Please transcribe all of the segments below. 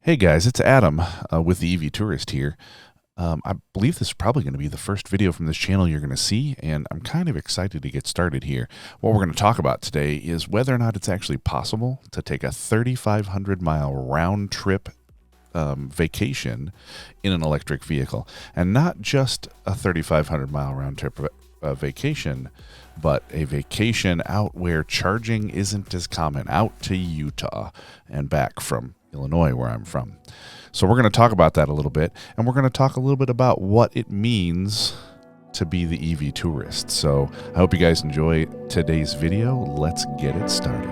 Hey guys, it's Adam with the EV Tourist here. I believe this is probably going to be the first video from this channel you're going to see, and I'm kind of excited to get started here. What we're going to talk about today is whether or not it's actually possible to take a 3,500 mile round trip vacation in an electric vehicle, and not just a 3,500 mile round trip vacation, but a vacation out where charging isn't as common, out to Utah and back from Illinois, where I'm from. So we're going to talk about that a little bit, and we're going to talk a little bit about what it means to be the EV tourist. So I hope you guys enjoy today's video. Let's get it started.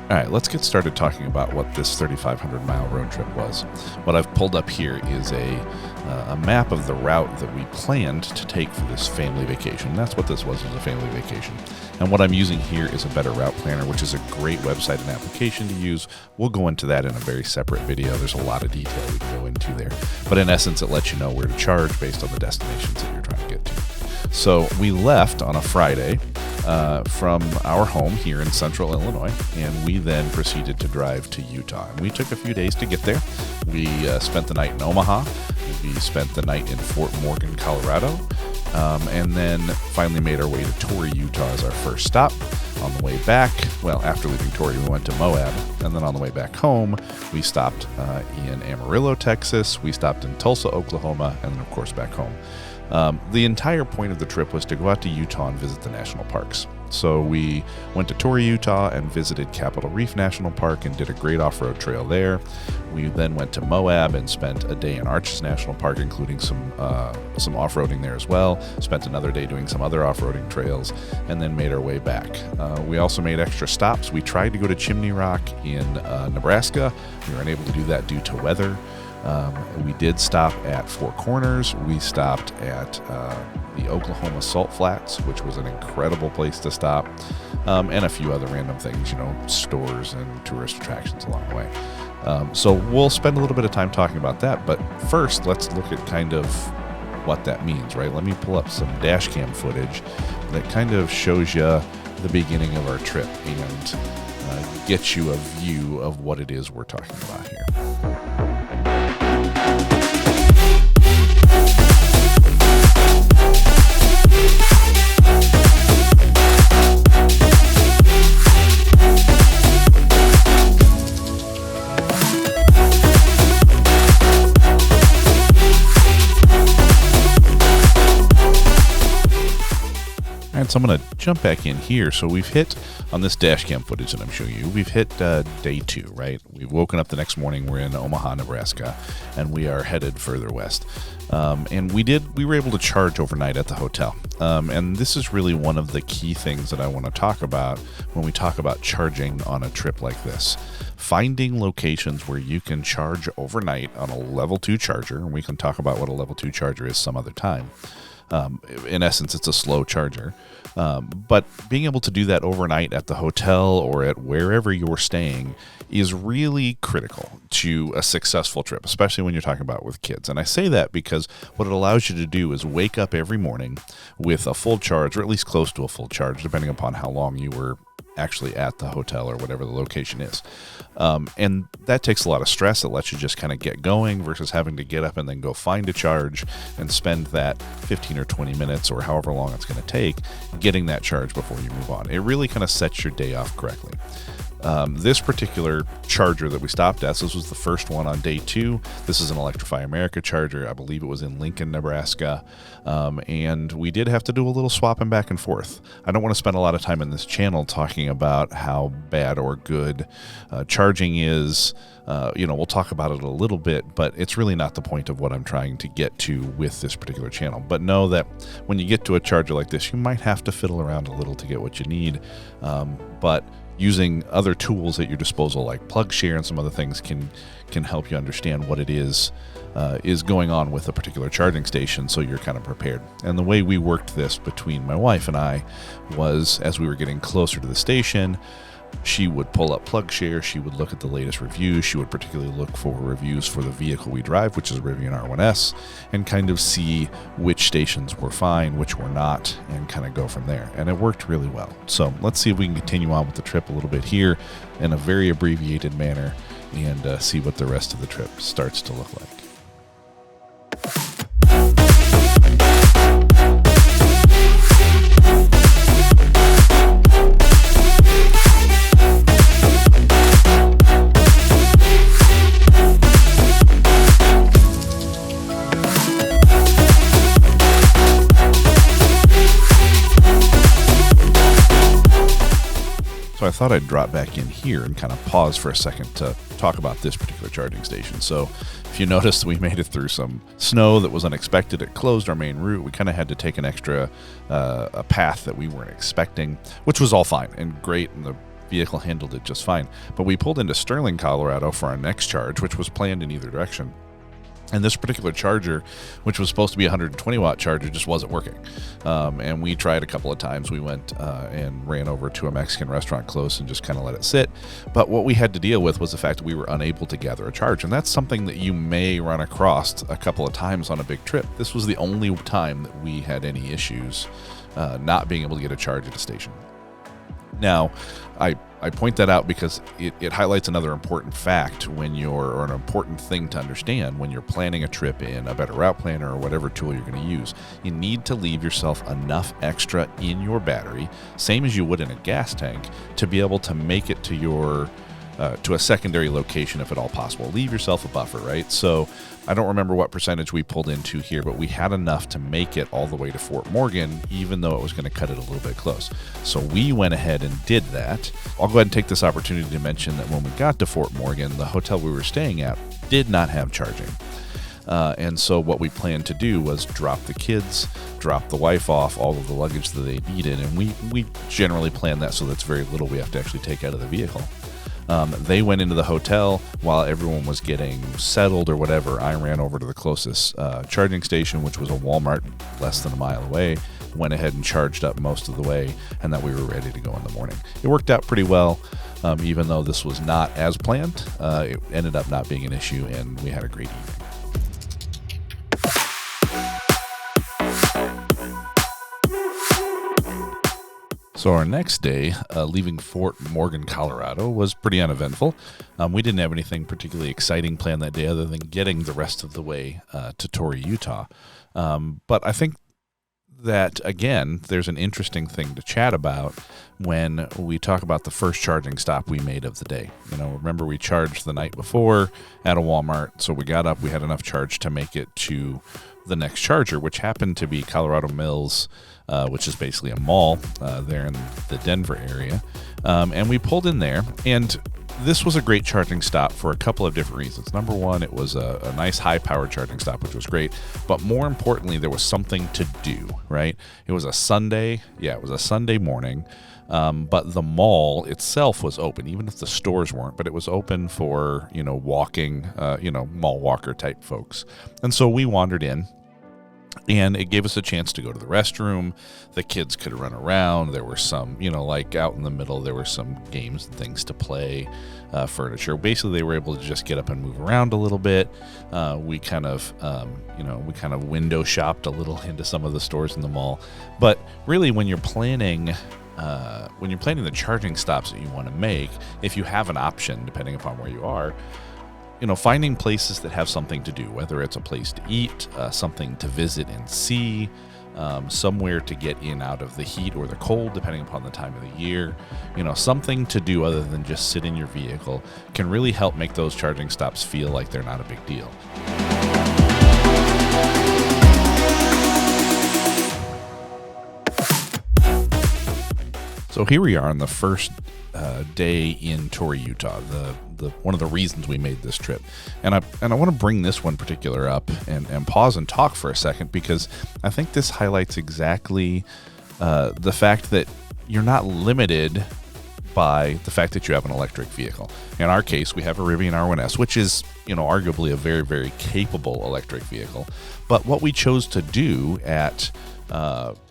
All right, let's get started talking about what this 3,500 mile road trip was. What I've pulled up here is a map of the route that we planned to take for this family vacation. That's what this was a family vacation. And what I'm using here is a Better Route Planner, which is a great website and application to use. We'll go into that in a very separate video. There's a lot of detail we can go into there. But in essence, it lets you know where to charge based on the destinations that you're trying to get to. So we left on a Friday from our home here in central Illinois, and we then proceeded to drive to Utah. And we took a few days to get there. We spent the night in Omaha. We spent the night in Fort Morgan, Colorado, and then finally made our way to Torrey, Utah as our first stop. On the way back, well, after leaving Torrey, we went to Moab, and then on the way back home, we stopped in Amarillo, Texas. We stopped in Tulsa, Oklahoma, and then, of course, back home. The entire point of the trip was to go out to Utah and visit the national parks. So we went to Torrey, Utah and visited Capitol Reef National Park and did a great off-road trail there. We then went to Moab and spent a day in Arches National Park, including some off-roading there as well. Spent another day doing some other off-roading trails, and then made our way back. We also made extra stops. We tried to go to Chimney Rock in Nebraska. We were unable to do that due to weather. We did stop at Four Corners. We stopped at the Oklahoma Salt Flats, which was an incredible place to stop, and a few other random things, stores and tourist attractions along the way. So we'll spend a little bit of time talking about that, but first let's look at kind of what that means, right? Let me pull up some dash cam footage that kind of shows you the beginning of our trip and get you a view of what it is we're talking about here. So I'm going to jump back in here. So we've hit, on this dash cam footage that I'm showing you, we've hit day 2, right? We've woken up the next morning. We're in Omaha, Nebraska, and we are headed further west. And we were able to charge overnight at the hotel. And this is really one of the key things that I want to talk about when we talk about charging on a trip like this. Finding locations where you can charge overnight on a level 2 charger, and we can talk about what a level 2 charger is some other time. In essence, it's a slow charger. But being able to do that overnight at the hotel or at wherever you're staying is really critical to a successful trip, especially when you're talking about with kids. And I say that because what it allows you to do is wake up every morning with a full charge, or at least close to a full charge, depending upon how long you were actually at the hotel or whatever the location is. And that takes a lot of stress. It lets you just kind of get going versus having to get up and then go find a charge and spend that 15 or 20 minutes or however long it's going to take getting that charge before you move on. It really kind of sets your day off correctly. This particular charger that we stopped at, so this was the first one on day 2. This is an Electrify America charger. I believe it was in Lincoln, Nebraska. And we did have to do a little swapping back and forth. I don't want to spend a lot of time in this channel talking about how bad or good charging is. We'll talk about it a little bit, but it's really not the point of what I'm trying to get to with this particular channel. But know that when you get to a charger like this, you might have to fiddle around a little to get what you need. But using other tools at your disposal like PlugShare and some other things can help you understand what it is going on with a particular charging station, so you're kind of prepared. And the way we worked this between my wife and I was, as we were getting closer to the station, she would pull up PlugShare, she would look at the latest reviews, she would particularly look for reviews for the vehicle we drive, which is a Rivian R1S, and kind of see which stations were fine, which were not, and kind of go from there. And it worked really well. So let's see if we can continue on with the trip a little bit here in a very abbreviated manner and see what the rest of the trip starts to look like. So I thought I'd drop back in here and kind of pause for a second to talk about this particular charging station. So if you noticed, we made it through some snow that was unexpected. It closed our main route. We kind of had to take an extra a path that we weren't expecting, which was all fine and great, and the vehicle handled it just fine. But we pulled into Sterling, Colorado for our next charge, which was planned in either direction. And this particular charger, which was supposed to be a 120-watt charger, just wasn't working. And we tried a couple of times. We went and ran over to a Mexican restaurant close and just kind of let it sit. But what we had to deal with was the fact that we were unable to gather a charge. And that's something that you may run across a couple of times on a big trip. This was the only time that we had any issues not being able to get a charge at a station. Now, I point that out because it highlights another important fact or an important thing to understand when you're planning a trip in a Better Route Planner or whatever tool you're going to use. You need to leave yourself enough extra in your battery, same as you would in a gas tank, to be able to make it to to a secondary location if at all possible. Leave yourself a buffer, right? So I don't remember what percentage we pulled into here, but we had enough to make it all the way to Fort Morgan, even though it was going to cut it a little bit close. So we went ahead and did that. I'll go ahead and take this opportunity to mention that when we got to Fort Morgan, the hotel we were staying at did not have charging. And so what we planned to do was drop the kids, drop the wife off, all of the luggage that they needed. And we generally plan that so that's very little we have to actually take out of the vehicle. They went into the hotel while everyone was getting settled or whatever. I ran over to the closest charging station, which was a Walmart less than a mile away, went ahead and charged up most of the way, and that we were ready to go in the morning. It worked out pretty well, even though this was not as planned. It ended up not being an issue, and we had a great evening. So our next day, leaving Fort Morgan, Colorado, was pretty uneventful. We didn't have anything particularly exciting planned that day other than getting the rest of the way to Torrey, Utah. But I think that, again, there's an interesting thing to chat about when we talk about the first charging stop we made of the day. Remember we charged the night before at a Walmart, so we got up, we had enough charge to make it to the next charger, which happened to be Colorado Mills, which is basically a mall there in the Denver area. And we pulled in there, and this was a great charging stop for a couple of different reasons. Number one, it was a nice high-powered charging stop, which was great. But more importantly, there was something to do, right? It was a Sunday. Yeah, it was a Sunday morning. But the mall itself was open, even if the stores weren't. But it was open for, walking, mall walker type folks. And so we wandered in. And it gave us a chance to go to the restroom. The kids could run around. There were some, like out in the middle, there were some games and things to play, furniture. Basically, they were able to just get up and move around a little bit. We kind of window shopped a little into some of the stores in the mall. But really, when you're planning the charging stops that you want to make, if you have an option, depending upon where you are, finding places that have something to do, whether it's a place to eat, something to visit and see, somewhere to get in out of the heat or the cold, depending upon the time of the year, something to do other than just sit in your vehicle can really help make those charging stops feel like they're not a big deal. So here we are on the first day in Torrey, Utah. The one of the reasons we made this trip, and I want to bring this one particular up and pause and talk for a second, because I think this highlights exactly the fact that you're not limited by the fact that you have an electric vehicle. In our case, we have a Rivian R1S, which is, arguably a very, very capable electric vehicle. But what we chose to do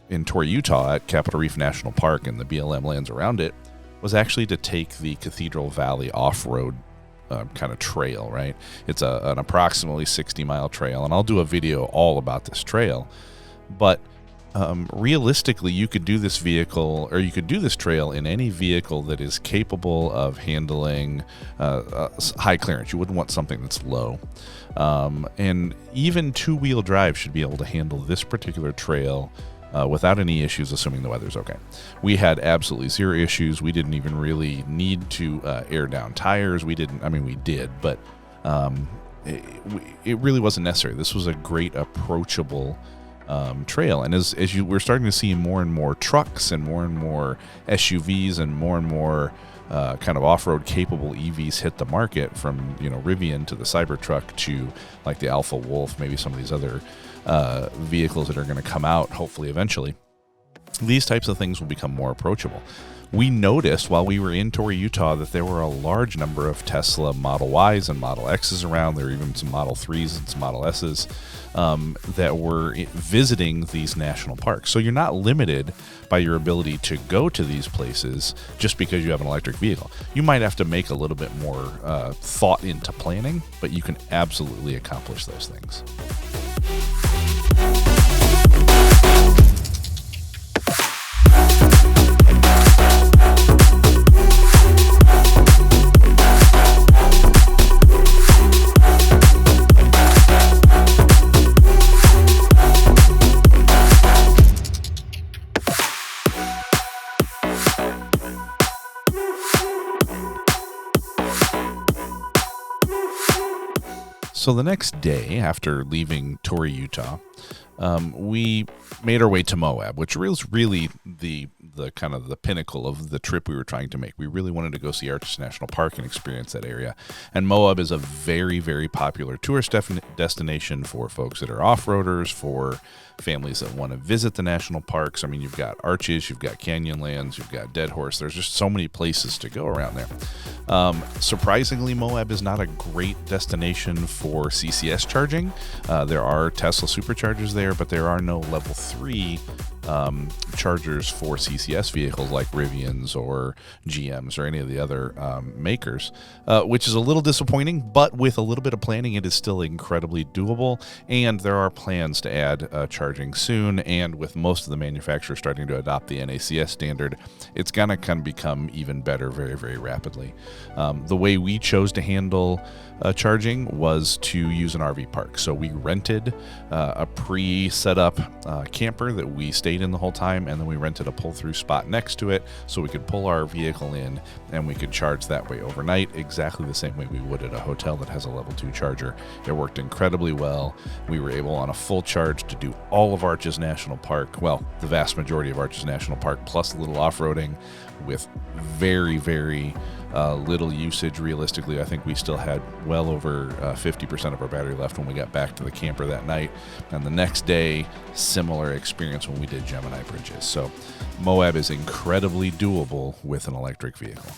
in Torrey, Utah, at Capitol Reef National Park and the BLM lands around it, was actually to take the Cathedral Valley off-road kind of trail, right? It's an approximately 60-mile trail, and I'll do a video all about this trail. But realistically, you could do this trail in any vehicle that is capable of handling high clearance. You wouldn't want something that's low. And even two-wheel drive should be able to handle this particular trail without any issues, assuming the weather's okay. We had absolutely zero issues. We didn't even really need to air down tires. We did, but it really wasn't necessary. This was a great approachable trail. And as we're starting to see more and more trucks and more SUVs and more kind of off-road capable EVs hit the market, from Rivian to the Cybertruck to like the Alpha Wolf, maybe some of these other vehicles that are going to come out hopefully eventually, these types of things will become more approachable. We noticed while we were in Torrey, Utah, that there were a large number of Tesla Model Ys and Model X's around. There were even some Model 3s and some Model S's that were visiting these national parks. So you're not limited by your ability to go to these places just because you have an electric vehicle. You might have to make a little bit more thought into planning, but you can absolutely accomplish those things. So the next day after leaving Torrey, Utah, we made our way to Moab, which was really the kind of the pinnacle of the trip we were trying to make. We really wanted to go see Arches National Park and experience that area. And Moab is a very, very popular tourist destination for folks that are off-roaders, for families that want to visit the national parks. I mean, you've got Arches, you've got Canyonlands, you've got Dead Horse. There's just so many places to go around there. Surprisingly, Moab is not a great destination for CCS charging. There are Tesla superchargers there, but there are no level 3 chargers for CCS vehicles like Rivians or GMs or any of the other makers, which is a little disappointing, but with a little bit of planning, it is still incredibly doable. And there are plans to add charging soon. And with most of the manufacturers starting to adopt the NACS standard, it's going to kind of become even better very, very rapidly. The way we chose to handle charging was to use an RV park. So we rented a pre-set up camper that we stayed in the whole time, and then we rented a pull-through spot next to it so we could pull our vehicle in and we could charge that way overnight, exactly the same way we would at a hotel that has a level 2 charger. It worked incredibly well. We were able on a full charge to do all of Arches National Park, well, the vast majority of Arches National Park, plus a little off-roading with very, very little usage. Realistically, I think we still had well over 50% of our battery left when we got back to the camper that night. And the next day, similar experience when we did Gemini Bridges. So Moab is incredibly doable with an electric vehicle.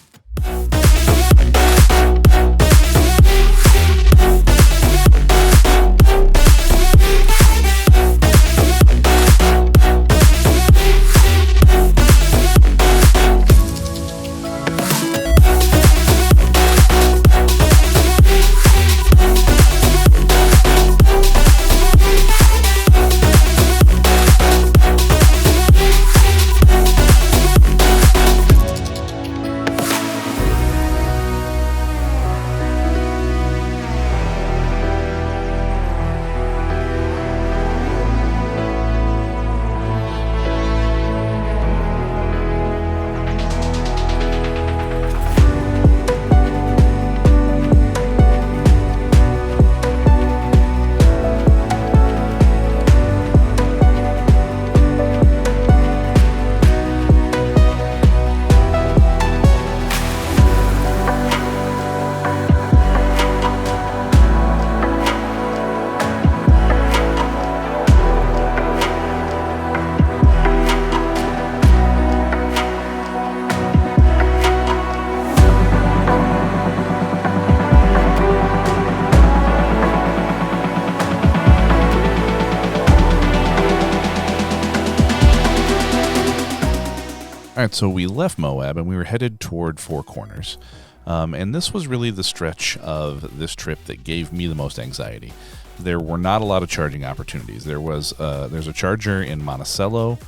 All right, so we left Moab and we were headed toward Four Corners. And this was really the stretch of this trip that gave me the most anxiety. There were not a lot of charging opportunities. There's a charger in Monticello,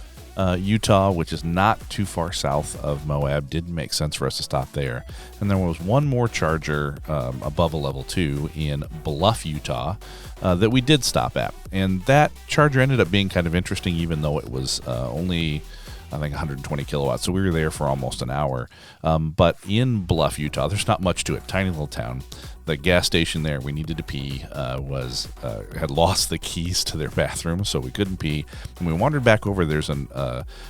Utah, which is not too far south of Moab. Didn't make sense for us to stop there. And there was one more charger above a level 2 in Bluff, Utah, that we did stop at. And that charger ended up being kind of interesting, even though it was only, I think, 120 kilowatts. So we were there for almost an hour. But in Bluff, Utah, there's not much to it. Tiny little town. The gas station there, we needed to pee, had lost the keys to their bathroom, so we couldn't pee. And we wandered back over. There's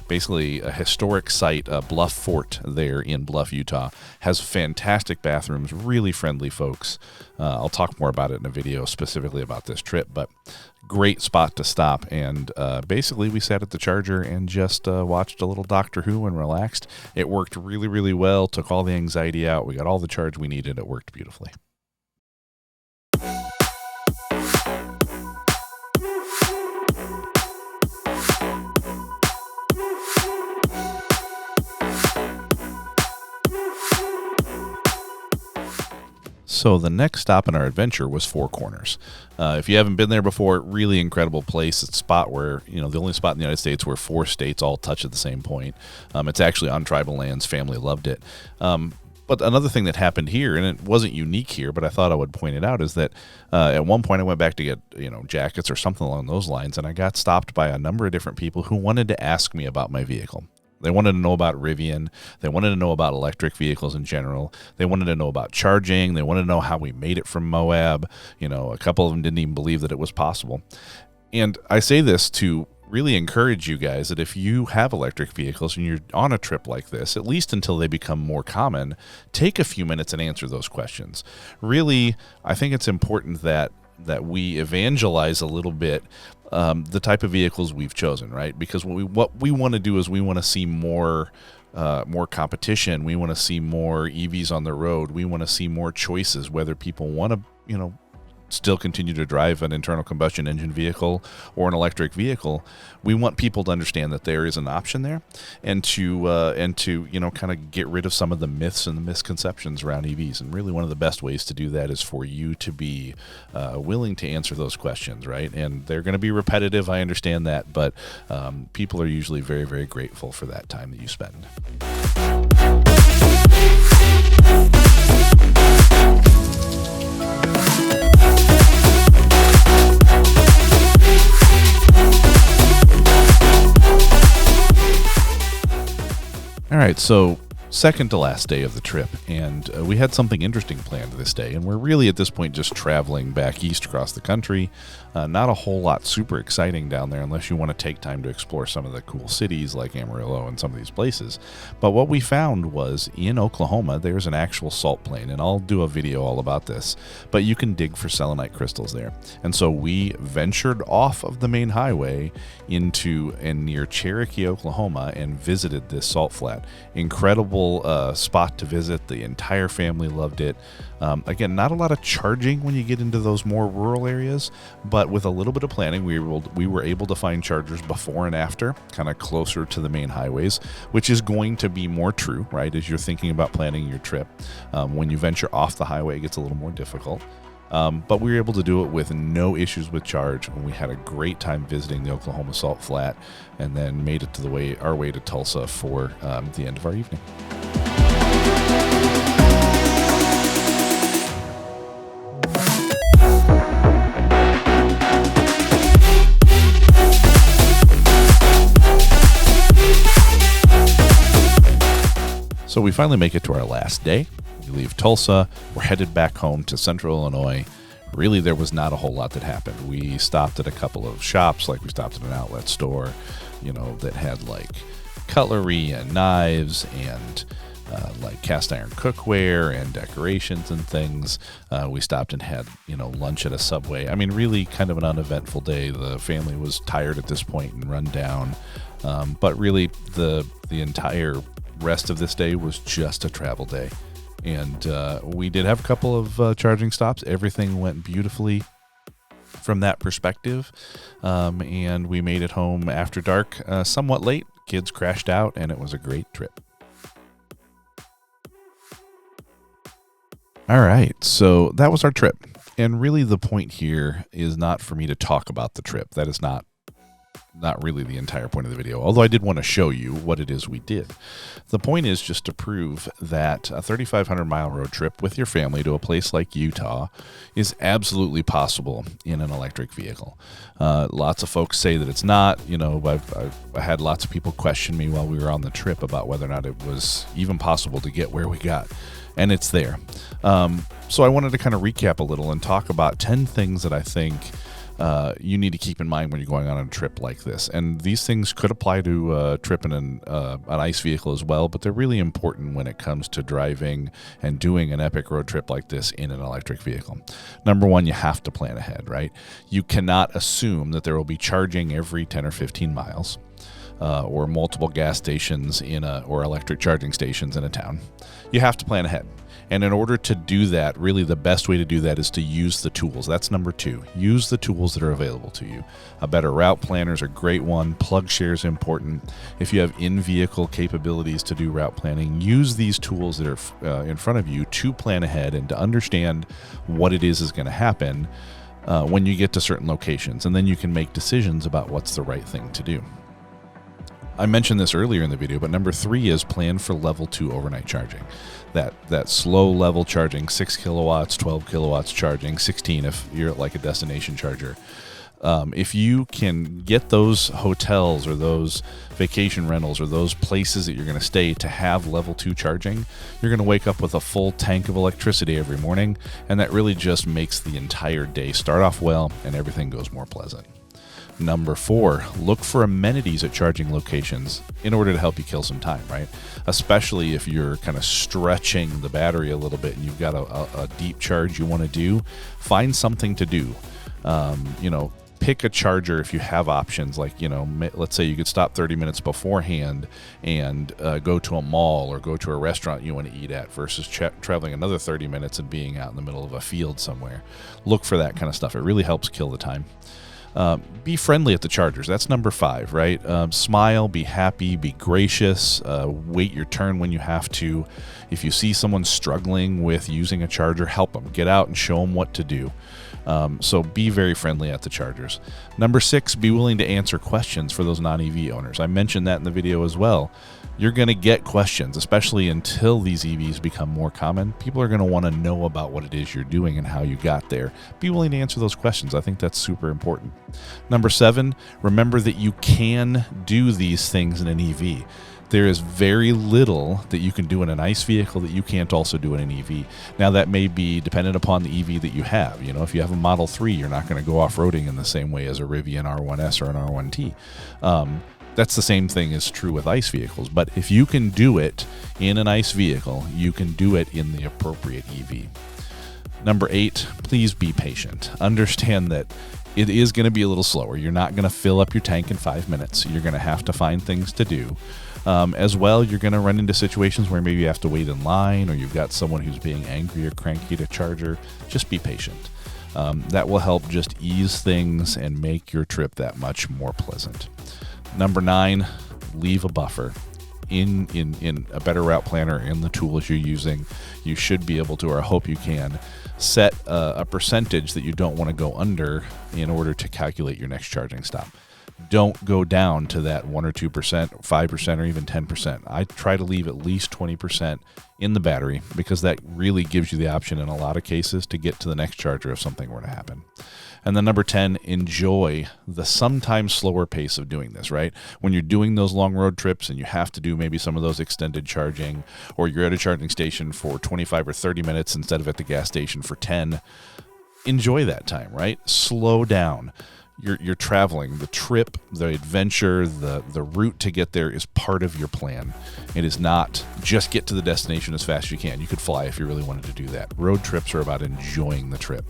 basically a historic site, Bluff Fort there in Bluff, Utah. Has fantastic bathrooms, really friendly folks. I'll talk more about it in a video specifically about this trip, but great spot to stop. And basically we sat at the charger and just watched a little Doctor Who and relaxed. It worked really, really well, took all the anxiety out. We got all the charge we needed. It worked beautifully. So the next stop in our adventure was Four Corners. If you haven't been there before, really incredible place. It's a spot where, the only spot in the United States where 4 states all touch at the same point. It's actually on tribal lands. Family loved it. But another thing that happened here, and it wasn't unique here, but I thought I would point it out, is that at one point I went back to get, jackets or something along those lines, and I got stopped by a number of different people who wanted to ask me about my vehicle. They wanted to know about Rivian. They wanted to know about electric vehicles in general. They wanted to know about charging. They wanted to know how we made it from Moab. A couple of them didn't even believe that it was possible. And I say this to really encourage you guys that if you have electric vehicles and you're on a trip like this, at least until they become more common, take a few minutes and answer those questions. Really, I think it's important that we evangelize a little bit the type of vehicles we've chosen, right? Because what we want to do is we want to see more competition. We want to see more EVs on the road. We want to see more choices, whether people want to, still continue to drive an internal combustion engine vehicle or an electric vehicle. We want people to understand that there is an option there, and to kind of get rid of some of the myths and the misconceptions around EVs. And really one of the best ways to do that is for you to be willing to answer those questions, right? And they're going to be repetitive, I understand that, but people are usually very, very grateful for that time that you spend. All right, so second to last day of the trip, and we had something interesting planned this day, and we're really at this point just traveling back east across the country. Not a whole lot super exciting down there unless you want to take time to explore some of the cool cities like Amarillo and some of these places. But what we found was in Oklahoma, there's an actual salt plain, and I'll do a video all about this, but you can dig for selenite crystals there. And so we ventured off of the main highway into and near Cherokee, Oklahoma, and visited this salt flat. Incredible spot to visit. The entire family loved it. Again, not a lot of charging when you get into those more rural areas, but with a little bit of planning, we were able to find chargers before and after, kind of closer to the main highways, which is going to be more true, right, as you're thinking about planning your trip. When you venture off the highway, it gets a little more difficult. But we were able to do it with no issues with charge, and we had a great time visiting the Oklahoma Salt Flat, and then made it to our way to Tulsa for the end of our evening. So we finally make it to our last day. We leave Tulsa. We're headed back home to Central Illinois. Really, there was not a whole lot that happened. We stopped at a couple of shops, like we stopped at an outlet store, that had like cutlery and knives and like cast iron cookware and decorations and things. We stopped and had, lunch at a Subway. I mean, really kind of an uneventful day. The family was tired at this point and run down. But really, the entire rest of this day was just a travel day. And we did have a couple of charging stops. Everything went beautifully from that perspective. And we made it home after dark, somewhat late. kids crashed out, and it was a great trip. All right, so that was our trip. And really the point here is not for me to talk about the trip. That is not really the entire point of the video, although I did want to show you what it is we did. The point is just to prove that a 3,500 mile road trip with your family to a place like Utah is absolutely possible in an electric vehicle. Lots of folks say that it's not. You know, I had lots of people question me while we were on the trip about whether or not it was even possible to get where we got. And it's there. So I wanted to kind of recap a little and talk about 10 things that I think you need to keep in mind when you're going on a trip like this. And these things could apply to a trip in an ICE vehicle as well, but they're really important when it comes to driving and doing an epic road trip like this in an electric vehicle. Number one, you have to plan ahead, right? You cannot assume that there will be charging every 10 or 15 miles. Or multiple gas stations or electric charging stations in a town. You have to plan ahead. And in order to do that, really the best way to do that is to use the tools. That's number two. Use the tools that are available to you. A better route planner is a great one. PlugShare is important. If you have in-vehicle capabilities to do route planning, use these tools that are in front of you to plan ahead and to understand what it is going to happen when you get to certain locations. And then you can make decisions about what's the right thing to do. I mentioned this earlier in the video, but number three is plan for level 2 overnight charging. That slow level charging, 6 kilowatts, 12 kilowatts charging, 16 if you're at like a destination charger. If you can get those hotels or those vacation rentals or those places that you're going to stay to have level 2 charging, you're going to wake up with a full tank of electricity every morning, and that really just makes the entire day start off well and everything goes more pleasant. Number 4, look for amenities at charging locations in order to help you kill some time, right? Especially if you're kind of stretching the battery a little bit and you've got a deep charge you want to do, find something to do. Pick a charger if you have options. Like, let's say you could stop 30 minutes beforehand and go to a mall or go to a restaurant you want to eat at versus traveling another 30 minutes and being out in the middle of a field somewhere. Look for that kind of stuff. It really helps kill the time. Be friendly at the chargers. That's number 5, right? Smile, be happy, be gracious, wait your turn when you have to. If you see someone struggling with using a charger, help them. Get out and show them what to do. So be very friendly at the chargers. Number 6, be willing to answer questions for those non-EV owners. I mentioned that in the video as well. You're going to get questions, especially until these EVs become more common. People are going to want to know about what it is you're doing and how you got there. Be willing to answer those questions. I think that's super important. Number 7, remember that you can do these things in an EV. There is very little that you can do in an ICE vehicle that you can't also do in an EV. Now, that may be dependent upon the EV that you have. If you have a Model 3, you're not going to go off-roading in the same way as a Rivian R1S or an R1T. That's the same thing is true with ICE vehicles. But if you can do it in an ICE vehicle, you can do it in the appropriate EV. Number 8, please be patient. Understand that it is going to be a little slower. You're not going to fill up your tank in 5 minutes. You're going to have to find things to do. As well, you're going to run into situations where maybe you have to wait in line or you've got someone who's being angry or cranky to charger. Just be patient. That will help just ease things and make your trip that much more pleasant. Number 9, leave a buffer. In a better route planner, in the tools you're using, you should be able to, or I hope you can, set a percentage that you don't want to go under in order to calculate your next charging stop. Don't go down to that 1 or 2%, 5%, or even 10%. I try to leave at least 20% in the battery because that really gives you the option in a lot of cases to get to the next charger if something were to happen. And then number 10, enjoy the sometimes slower pace of doing this, right? When you're doing those long road trips and you have to do maybe some of those extended charging, or you're at a charging station for 25 or 30 minutes instead of at the gas station for 10, enjoy that time, right? Slow down. You're traveling. The trip, the adventure, the route to get there is part of your plan. It is not just get to the destination as fast as you can. You could fly if you really wanted to do that. Road trips are about enjoying the trip.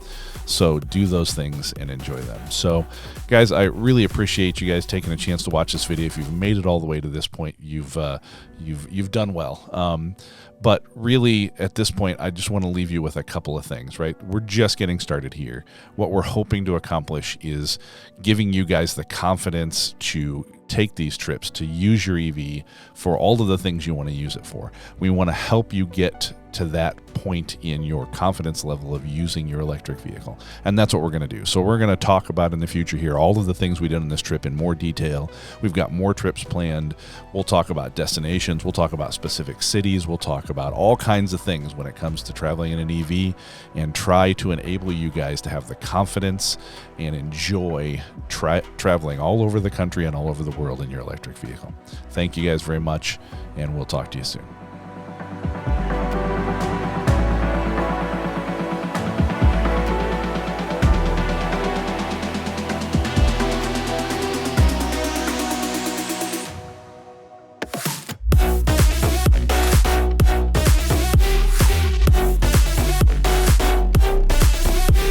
So do those things and enjoy them. So, guys, I really appreciate you guys taking a chance to watch this video. If you've made it all the way to this point, you've done well. But really, at this point, I just want to leave you with a couple of things, right? We're just getting started here. What we're hoping to accomplish is giving you guys the confidence to take these trips, to use your EV for all of the things you want to use it for. We want to help you get to that point in your confidence level of using your electric vehicle. And that's what we're going to do. So we're going to talk about in the future here all of the things we did on this trip in more detail. We've got more trips planned. We'll talk about destinations. We'll talk about specific cities. We'll talk about all kinds of things when it comes to traveling in an EV, and try to enable you guys to have the confidence and enjoy traveling all over the country and all over the world in your electric vehicle. Thank you guys very much, and we'll talk to you soon.